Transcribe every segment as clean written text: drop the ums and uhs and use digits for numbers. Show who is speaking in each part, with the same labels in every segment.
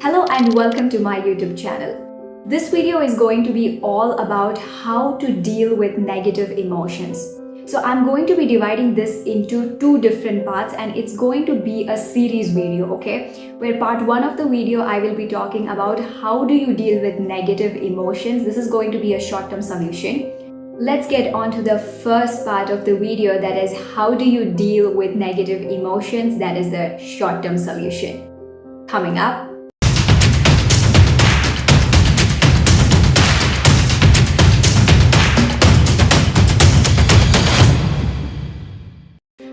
Speaker 1: Hello and welcome to my YouTube channel. This video is going to be all about how to deal with negative emotions. So I'm going to be dividing this into two different parts and it's going to be a series video, okay? Where part one of the video I will be talking about how do you deal with negative emotions. This is going to be a short-term solution. Let's get on to the first part of the video, that is how do you deal with negative emotions. That is the short-term solution. Coming up.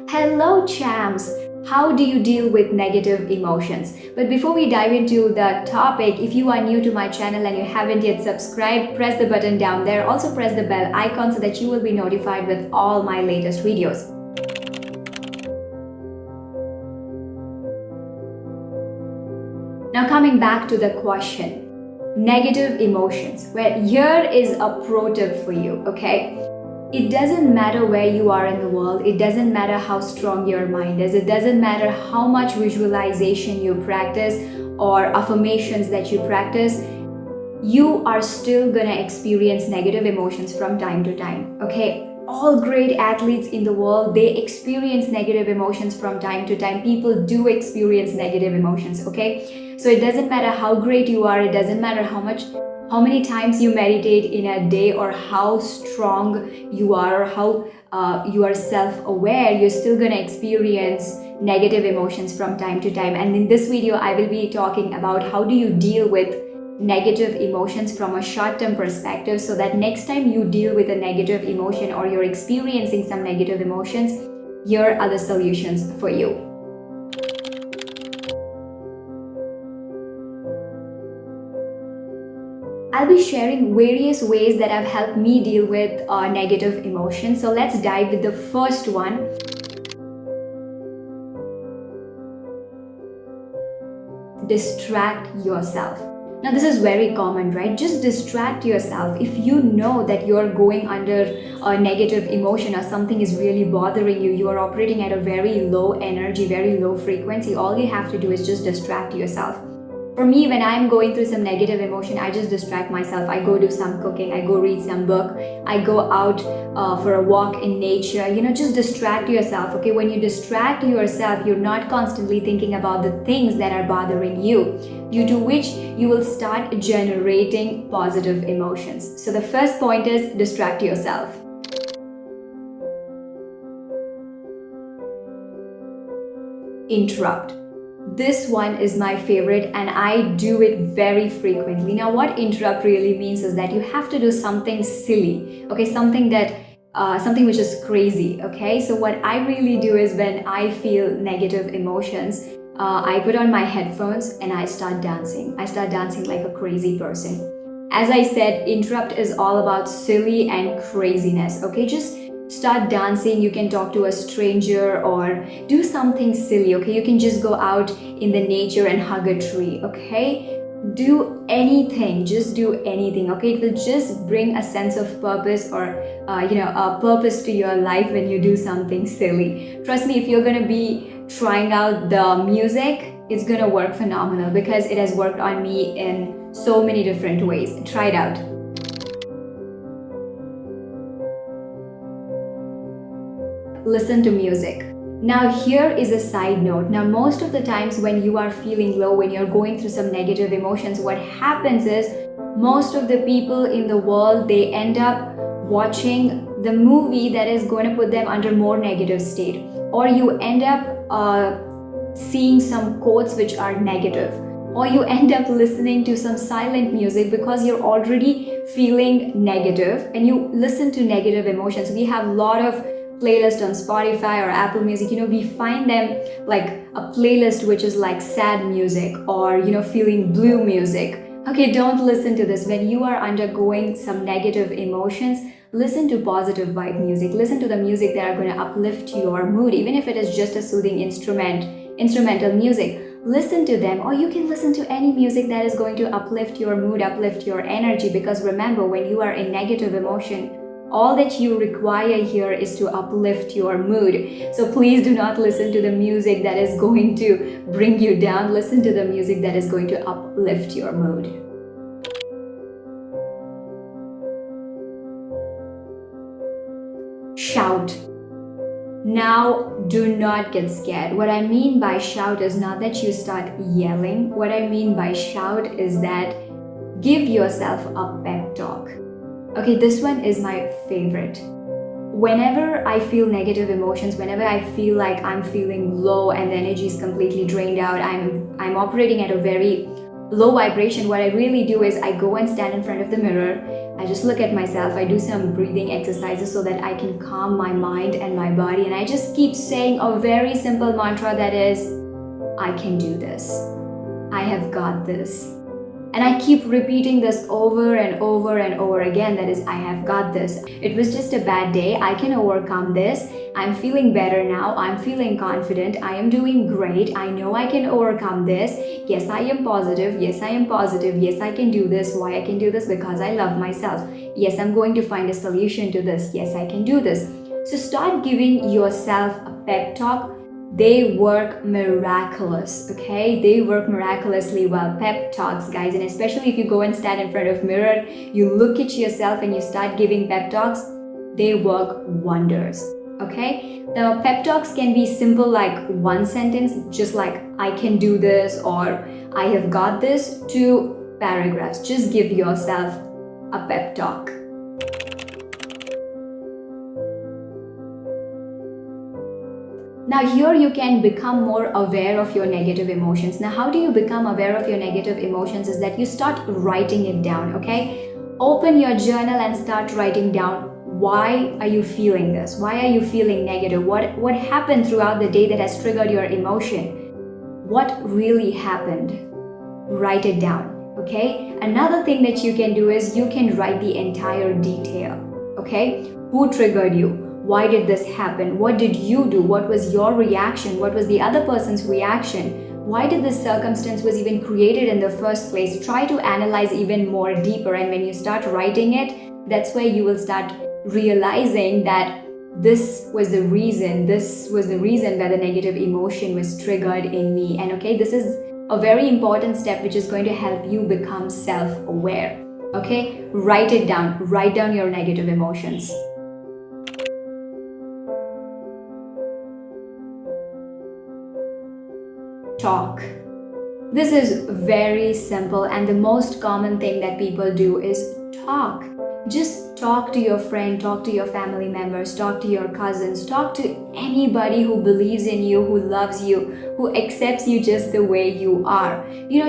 Speaker 1: Hello champs! How do you deal with negative emotions? But before we dive into the topic, if you are new to my channel and you haven't yet subscribed, press the button down there. Also press the bell icon so that you will be notified with all my latest videos. Now coming back to the question, negative emotions, where here is a pro tip for you, okay? It doesn't matter where you are in the world, it doesn't matter how strong your mind is, it doesn't matter how much visualization you practice or affirmations that you practice, you are still gonna experience negative emotions from time to time, okay? All great athletes in the world, they experience negative emotions from time to time. People do experience negative emotions, okay? So it doesn't matter how great you are, it doesn't matter how many times you meditate in a day or how strong you are or how you are self-aware, you're still gonna experience negative emotions from time to time. And in this video, I will be talking about how do you deal with negative emotions from a short-term perspective, so that next time you deal with a negative emotion or you're experiencing some negative emotions, here are the solutions for you. I'll be sharing various ways that have helped me deal with negative emotions. So let's dive with the first one. Distract yourself. Now this is very common, right? Just distract yourself. If you know that you're going under a negative emotion or something is really bothering you, you are operating at a very low energy, very low frequency, all you have to do is just distract yourself. For me, when I'm going through some negative emotion, I just distract myself. I go do some cooking, I go read some book, I go out for a walk in nature. Just distract yourself, okay? When you distract yourself, you're not constantly thinking about the things that are bothering you, due to which you will start generating positive emotions. So the first point is distract yourself. Interrupt. This one is my favorite and I do it very frequently. Now what interrupt really means is that you have to do something silly, okay? Something which is crazy, okay? So what I really do is when I feel negative emotions, I put on my headphones and I start dancing. I start dancing like a crazy person. As I said, interrupt is all about silly and craziness, okay? Just start dancing. You can talk to a stranger or do something silly, okay? You can just go out in the nature and hug a tree, okay? Do anything, just do anything, okay? It will just bring a sense of purpose or a purpose to your life when you do something silly. Trust me, if you're gonna be trying out the music, it's gonna work phenomenal because it has worked on me in so many different ways. Try it out. Listen to music. Now here is a side note. Now most of the times when you are feeling low, when you're going through some negative emotions, what happens is most of the people in the world, they end up watching the movie that is going to put them under more negative state, or you end up seeing some quotes which are negative, or you end up listening to some silent music because you're already feeling negative and you listen to negative emotions. We have a lot of playlist on Spotify or Apple Music. We find them like a playlist which is like sad music or feeling blue music. Okay, don't listen to this. When you are undergoing some negative emotions, listen to positive vibe music. Listen to the music that are going to uplift your mood, even if it is just a soothing instrumental music. Listen to them, or you can listen to any music that is going to uplift your mood, uplift your energy, because remember, when you are in negative emotion, All that you require here is to uplift your mood. So please do not listen to the music that is going to bring you down. Listen to the music that is going to uplift your mood. Shout. Now, do not get scared. What I mean by shout is not that you start yelling. What I mean by shout is that give yourself a pep talk. Okay, this one is my favorite. Whenever I feel negative emotions, whenever I feel like I'm feeling low and the energy is completely drained out, I'm operating at a very low vibration, what I really do is I go and stand in front of the mirror. I just look at myself. I do some breathing exercises so that I can calm my mind and my body, and I just keep saying a very simple mantra that is, I can do this. I have got this. And I keep repeating this over and over and over again, that is, I have got this. It was just a bad day. I can overcome this. I'm feeling better now. I'm feeling confident. I am doing great. I know I can overcome this. Yes, I am positive. Yes, I am positive. Yes, I can do this. Why I can do this? Because I love myself. Yes, I'm going to find a solution to this. Yes, I can do this. So start giving yourself a pep talk. They work miraculous, okay? They work miraculously well. Pep talks, guys, and especially if you go and stand in front of mirror, you look at yourself and you start giving pep talks, they work wonders, okay? The pep talks can be simple, like one sentence, just like I can do this or I have got this, to paragraphs. Just give yourself a pep talk. Now here you can become more aware of your negative emotions. Now how do you become aware of your negative emotions is that you start writing it down, okay? Open your journal and start writing down, why are you feeling this? Why are you feeling negative? What happened throughout the day that has triggered your emotion? What really happened? Write it down, okay? Another thing that you can do is you can write the entire detail, okay? Who triggered you? Why did this happen? What did you do? What was your reaction? What was the other person's reaction? Why did this circumstance was even created in the first place? Try to analyze even more deeper, and when you start writing it, that's where you will start realizing that this was the reason where the negative emotion was triggered in me. And okay, this is a very important step which is going to help you become self-aware. Okay, write it down. Write down your negative emotions. Talk. This is very simple, and the most common thing that people do is talk. Just talk to your friend, talk to your family members, talk to your cousins, talk to anybody who believes in you, who loves you, who accepts you just the way you are.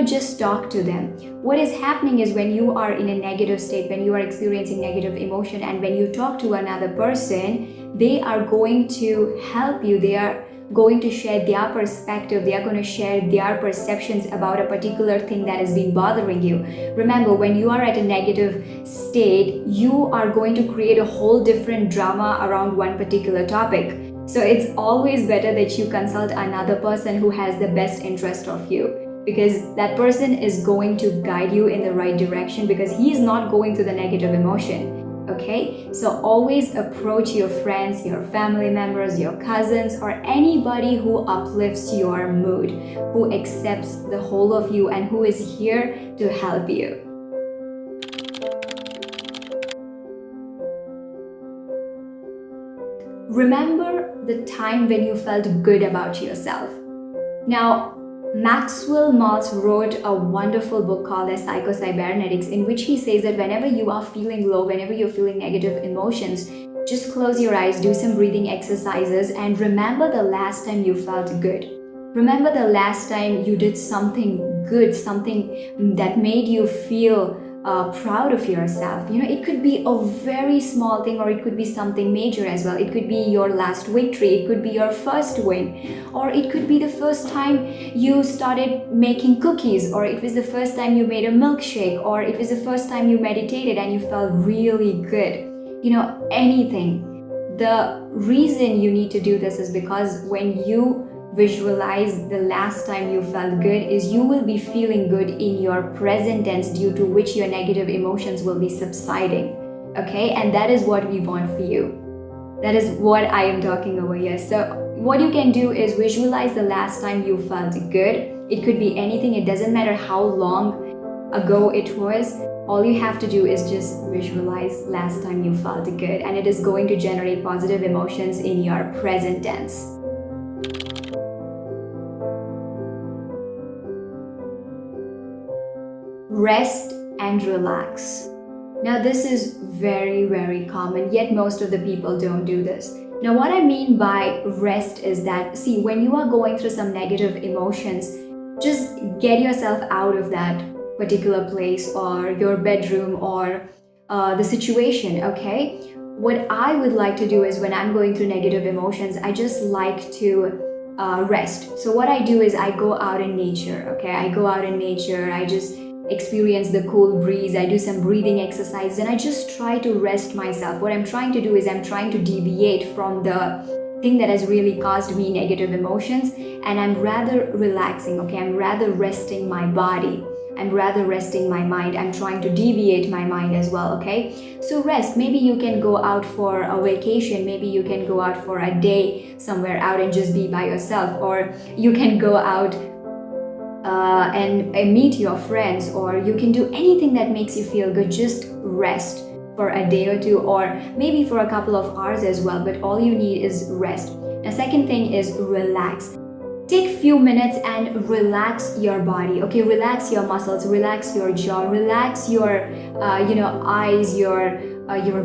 Speaker 1: Just talk to them. What is happening is when you are in a negative state, when you are experiencing negative emotion, and when you talk to another person, they are going to help you. They are going to share their perspective. They are going to share their perceptions about a particular thing that has been bothering you. Remember, when you are at a negative state, you are going to create a whole different drama around one particular topic. So it's always better that you consult another person who has the best interest of you, because that person is going to guide you in the right direction, because he is not going through the negative emotion. Okay, so always approach your friends, your family members, your cousins, or anybody who uplifts your mood, who accepts the whole of you and who is here to help you. Remember the time when you felt good about yourself. Now, Maxwell Maltz wrote a wonderful book called as Psycho-Cybernetics, in which he says that whenever you are feeling low, whenever you're feeling negative emotions, just close your eyes, do some breathing exercises, and remember the last time you felt good. Remember the last time you did something good, something that made you feel proud of yourself. It could be a very small thing, or it could be something major as well. It could be your last victory, it could be your first win, or it could be the first time you started making cookies, or it was the first time you made a milkshake, or it was the first time you meditated and you felt really good. Anything. The reason you need to do this is because when you visualize the last time you felt good, is you will be feeling good in your present tense, due to which your negative emotions will be subsiding. okay? And that is what we want for you. That is what I am talking over here. So what you can do is visualize the last time you felt good. It could be anything. It doesn't matter how long ago it was. All you have to do is just visualize last time you felt good, and it is going to generate positive emotions in your present tense. Rest and relax. Now this is very, very common, yet most of the people don't do this. Now what I mean by rest is that, see, when you are going through some negative emotions, just get yourself out of that particular place or your bedroom or the situation, okay? What I would like to do is, when I'm going through negative emotions, I just like to rest. So what I do is I go out in nature, okay? I go out in nature, I just experience the cool breeze, I do some breathing exercises, and I just try to rest myself. What I'm trying to do is I'm trying to deviate from the thing that has really caused me negative emotions, and I'm rather relaxing, okay? I'm rather resting my body. I'm rather resting my mind. I'm trying to deviate my mind as well, okay? So rest. Maybe you can go out for a vacation. Maybe you can go out for a day somewhere out and just be by yourself. Or you can go out and meet your friends, or you can do anything that makes you feel good. Just rest for a day or two, or maybe for a couple of hours as well, but all you need is rest. The second thing is relax. Take few minutes and relax your body, okay? Relax your muscles, relax your jaw, relax your eyes, your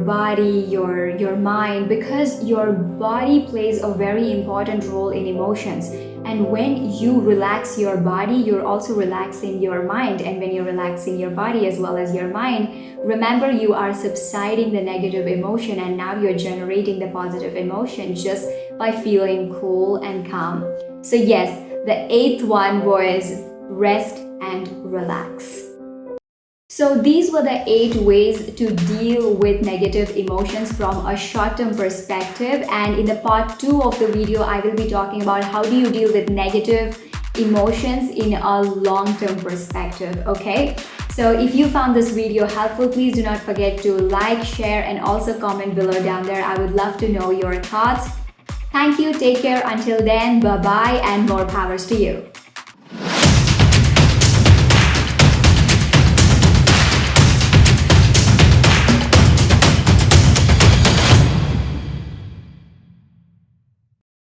Speaker 1: body, your mind, because your body plays a very important role in emotions. And when you relax your body, you're also relaxing your mind. And when you're relaxing your body as well as your mind, remember, you are subsiding the negative emotion, and now you're generating the positive emotion just by feeling cool and calm. So yes, the 8th one was rest and relax. So these were the 8 ways to deal with negative emotions from a short-term perspective. And in the part 2 of the video, I will be talking about how do you deal with negative emotions in a long-term perspective, okay? So if you found this video helpful, please do not forget to like, share, and also comment below down there. I would love to know your thoughts. Thank you, take care, until then, bye-bye, and more powers to you.